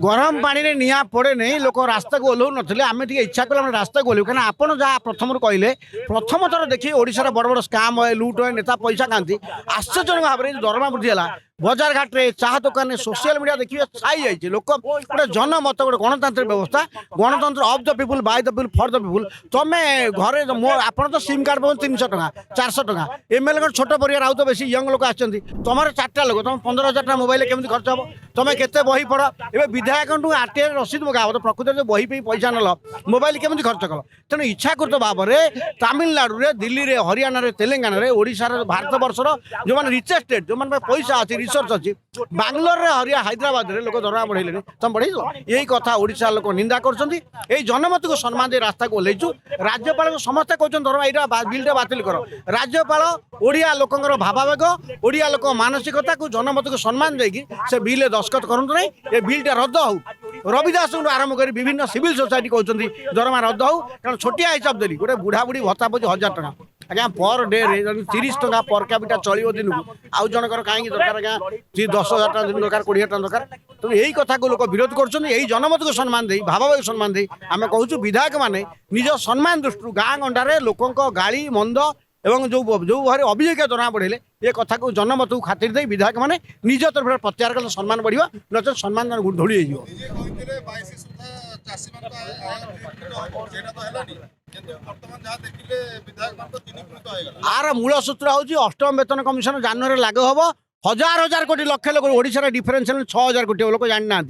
गरम पानी रे निया पड़े नहीं लोक रास्ता को ओह्लू नथिले आम टे इच्छा कले रास्ता को ओह्लू कहीं आपड़ जहाँ प्रथम कहले प्रथम थर देखिए ओडिशार बड़ बड़ स्काम है लुट है नेता पैसा खाती आश्चर्यजनक भाव में दरमा वृद्धि है बजार घाट रे चाह दुकान सोशल मीडिया देखिए छाई जाइए लोक गोटे जनमत गोटे गणतांत्रिक व्यवस्था गणतंत्र of the people by the people for the people तुम्हें घरे आप तो सिम कार्ड पाऊँ 300 टका 400 टका एमएलए छोट परिवार आउ तो बेसी यंग लोक आछंती तुम 4टा लोक तुम 15,000 टका मोबाइल केमती खर्च हम तुम्हें केते बही पढ़ ए विधायक आरटीआई रसीद मगाओ तो प्रकृत जो बही पे पैसा नल मोबाइल केमती खर्च कल तेणु इच्छाकृत भाव में तामिलनाडु रे दिल्ली रे हरियाणा रे तेलंगाना रे ओडिशा भारत वर्षर जो मैंने रिचेस्ट स्टेट जो मैंने पैसा अच्छी रिसोर्स अच्छी बांग्लोर रे हरिया हैदराबाद रे लोक दरमा बढ़े तुम बढ़े यही कथा ओडिशा लोक निंदा कर जनमत को सम्मान दे रास्ता को ओह्लैचु राज्यपाल को समस्ते कहते दरमा यहाँ बिलटा बातिल कर राज्यपाल ओडिया लोकर भावावेग ओडिया लोक मानसिकता को जनमत को सम्मान देगी से बिल दस्खत करूँ नहीं ये बिलटा रद्द हो रविदास आरंभ कर विभिन्न सिविल सोसाइटी कहते दरमा रद्द हो कारण छोटिया हिसाब देली गोटे बुढ़ा बुढ़ी भत्ता पाँच 1,000 टका आज्ञा पर डे 30 टका पर कैपिटा चलो दिन को आउ जनकर कहीं दरकार आज्ञा 10,000 टका दिन दरकार 20,000 टका दरकार तेणु यही कथा को लोक विरोध कर जनमत को सम्मान दे भावावेग सम्मान दे आम कहूँ विधायक मैंने निज सम्मान दृष्टि गाँ गंडारे लोकों गाड़ी मंद एवं जो जो भाई अभियोग दरमा बढ़ेले ये कथा को जनमत को खातिर दे विधायक मैंने निज तरफ प्रत्याहार कले सम्मान बढ़िया नचेत सम्मान धूली आर मूल सूत्र हूँ अष्टम वेतन कमिशन जानुरी लागू हम हजार हजार कोटी लक्ष लोक ओडिशा डिफरेन्स 6,000 कोटी लोक जानी ना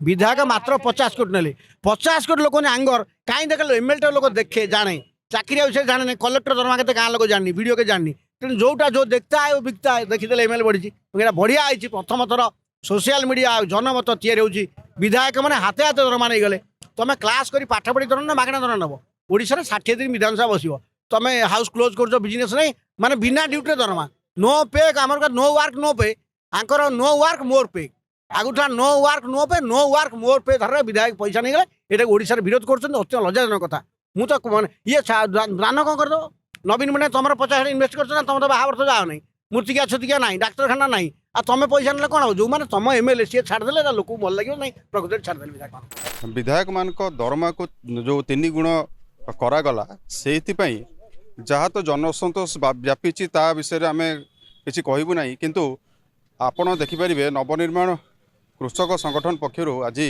विधायक मात्र 50 कोटी नेले 50 कोटी लोक आंगर कहीं देख एमएलए लोक देखे जाने चाकरी विषय जाने नहीं कलेक्टर दरमा के गाँव लोग जानी वीडियो के जानी तेणु जोटा जो देखता है वो बिकता है देखीदे एमएलए बढ़ी बढ़िया आई प्रथम थर सोशल मीडिया जनमत तैयारी विधायक मैंने हाथे हाथे दरमा नहीं गले तुम क्लास कर पाठ पढ़ी दर ना मागणा दर नब ओडिशा 60 दिन विधानसभा बस तुम हाउस क्लोज कर बिजनेस नहीं माने बिना ड्यूटी दरमा नो पे आम नो वर्क नो पे आंकर नो वर्क मोर पे आगुठा नो वर्क मोर पे धर विधायक पैसा नहीं गले ये ओडिशा विरोध कर अत्यंत लज्जाजनक कथा मु तो ये दान कौन करद नवीन मैंने तुम 50 इनभेस्ट कर तुम तो बाहा वर्ष जाओ नहीं मूर्तिका छुतिका ना डाक्तखाना ना आ तुम पैसा ना कौन हो जो मैंने तुम एमएलए सी छाड़दे लोक भल लगे ना प्रकृति छाड़दे विधायक मान दरमा को जो 3 गुण करागला से जहाँ तो जनसंतोष व्यापी ता विषय आम कि कहबू ना किंतु आपण देखिपारे नवनिर्माण कृषक संगठन पक्षर आज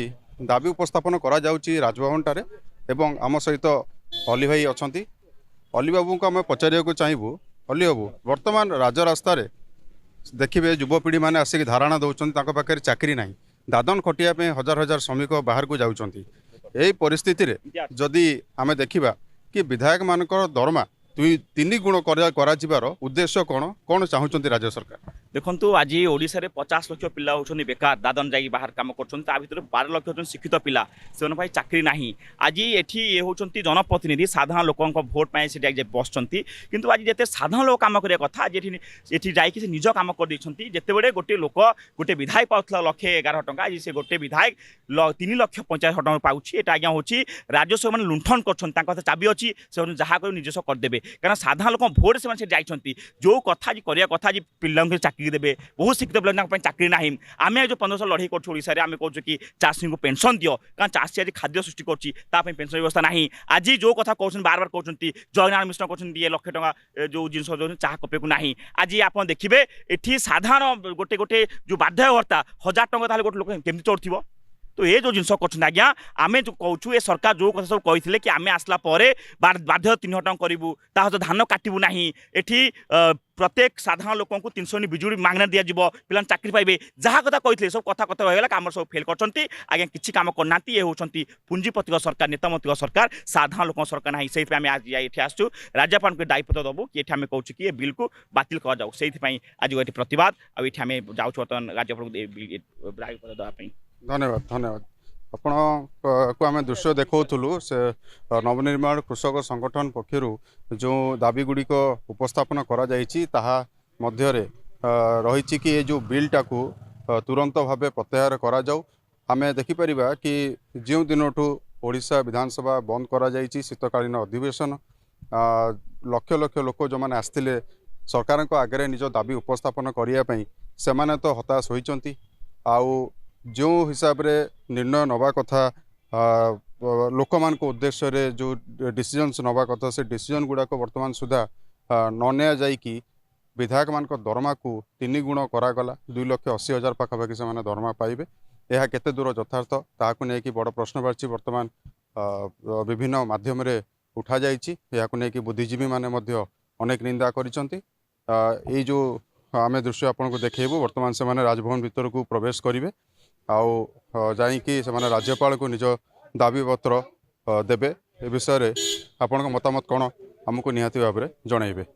दाबी उपस्थापन करा जाउची राजभवन टारे एवं आम सहित अली भाई अच्छा अली बाबू को आम पचार चाहबू अली बाबू वर्तमान राजरास्त देखिए युवपीढ़ी मैंने आसिक धारणा दौरान पाखे चाकरी ना दादन खटिया हजार हजार श्रमिक बाहर को जाऊँच यही परिस्थिति जदि आम देखा कि विधायक मान दरमा 3 गुण कर उद्देश्य कौन चाहते राज्य सरकार देखु आज ओडिशा रे 50 लाख पिला होछन बेकार दादन जाई बाहर काम करछन ता भितर 12 लाख होछन शिक्षित पिला सेन भाई चाकरी नाही आज एठी ये होछंती जनप्रतिनिधि साधारण लोकन को वोट पाए से जे बसचंती किंतु आज जेते साधारण लोक काम करिया कथा आज एठी जाई कि से निज काम कर दिछंती जेते बडे गोटे लोक गोटे विधायक पाउथला 1,11 टका आज से गोटे विधायक 3,50,000 टका पाउछि एटा आज्ञा होछि राजस्व माने लुंठन करछन ताका चाबी अछि से जहा कर निजस्व कर देबे कारण साधारण लोक वोट से माने जाइछंती जो कथा जी करिया कथा जी पिल्लांग चाकरी देवे बहुत शिक्षित पिला चाकरी ना आम जो 1500 लड़ाई करोडा आम कौन कि चाषी को पेंशन दियो कारण चाषी आज खाद्य सृष्टि कर पेंशन व्यवस्था ना आज जो कथा कहते बार बार कहते जयनारायण मिश्र कहते ये 1,00,000 टका जो जिन चाह कपे को ना आज आप देखिए ये साधारण गोटे गोटे जो बाध्यता 1,000 टका गोटे लोक केमती चढ़ तो ये जो जिनस कर आम जो कहूँ ये सरकार जो कथा सब कही कि आम आसला बाध्य 3,000 टका करूँ ता धान काटबू ना ये प्रत्येक साधारण लोक 300 यूनिट बिजुली मांगना दि जाव पिला चाकरी पाइबे जहाँ कथा कही सब कथा कथा होगा कम सब फेल कर आज्ञा किसी कम करना ये होती पुंजीपतिक सरकार नेतामतिक सरकार साधारण लोक सरकार ना से आज ये आसू राज्यपाल को दायित्व दबू कि ये कहूँ कि ये बिल को बातिल कर जाऊ से आज ये प्रतिवाद आम जाऊँ बर्तमान राज्यपाल दायित्व देवाई धन्यवाद धन्यवाद आपण को आम दृश्य देखौलु से नवनिर्माण कृषक संगठन पक्षर जो दाबी गुड़िक उपस्थापन करा जायछि ताहा मध्यरे रही कि ये जो बिलटा को तुरंत भाव प्रत्याहार करा जाऊ आमे देखिपारिबा कि जो दिनठू ओडिशा विधानसभा बंद करा जायछि शीतकालीन अधिवेशन लक्ष लक्ष लोक जो मैंने आसते सरकार आगे निज दाबी उपस्थापन करने से तो हताश होती आउ जो हिसाब रे निर्णय नवा कथा लोक मान उद्देश्य रे जो डिसीजन्स नवा कथा से डिसीजन गुड़ाक वर्तमान सुधा न निया जाइकी विधायक मान दरमा को 3 गुण करागला 2,80,000 पाखापाखि से दरमा पाइबे। यह केते दूर यथार्थ ताकू नहीं बड़ प्रश्नवाची वर्तमान विभिन्न माध्यम रे उठा जाइछि। याकू नहीं बुद्धिजीवी माने मध्य अनेक निंदा करिसंती। ये जो आमे दृश्य आपन को देखेबू वर्तमान से माने राजभवन भीतर को प्रवेश करिवे आउ जाइकी से माने राज्यपाल को निज दाबी पत्र देबे। ए विषय रे आपन को मतामत कोन हमको निहाती भाबरे जणाइबे।